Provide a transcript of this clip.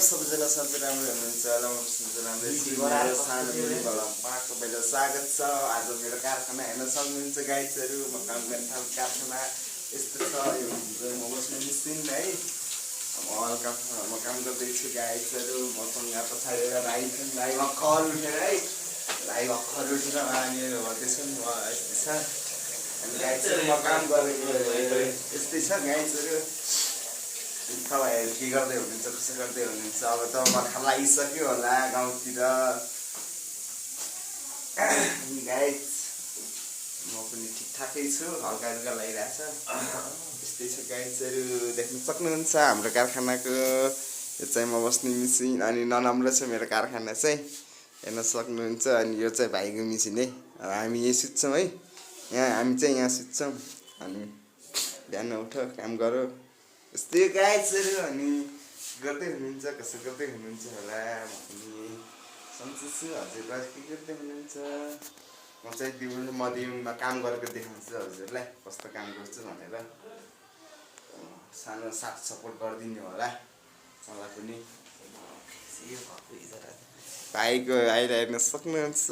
सबैजना सबै राम्रो हुनुहुन्छ होला म पनि राम्रै छु मेरो सानो मिनीवाला तपाईँलाई स्वागत छ आज मेरो कारखाना हेर्न सक्नुहुन्छ गाइजहरू म काम गर्ने ठाउँ कारखाना यस्तो छ यो म बस्ने मिसिन है हल्का म काम गर्दैछु गाइजहरू मसँग पछाडि राई छन् राई भर्खर उठेर है राई भर्खर उठेर अनि भन्दैछन् यस्तै छ अनि गाइजहरू म काम गरेको यस्तै छ गाइजहरू तपाईँहरू के गर्दै हुनुहुन्छ कसो गर्दै हुनुहुन्छ अब त बर्खा लागिसक्यो होला गाउँतिर गाइज म पनि ठिकठाकै छु हल्का हल्का लागिरहेछ यस्तै छ गाइजहरू देख्न सक्नुहुन्छ हाम्रो कारखानाको यो चाहिँ म बस्ने मिसिन अनि नराम्रो छ मेरो कारखाना चाहिँ हेर्न सक्नुहुन्छ अनि यो चाहिँ भाइको मिसिन है हामी यहीँ सुत्छौँ है हामी चाहिँ यहाँ सुत्छौँ अनि बिहान उठ काम गरौँ यस्तै गाइजहरू अनि गर्दै हुनुहुन्छ कसो गर्दै हुनुहुन्छ होला म पनि सन्चै छु हजुरलाई के गर्दै हुनुहुन्छ म चाहिँ दिउँमा काम गरेको देखाउँछु हजुरलाई कस्तो काम गर्छु भनेर सानो साथ सपोर्ट गरिदिनु होला मलाई पनि भाइको आएर हेर्न सक्नुहुन्छ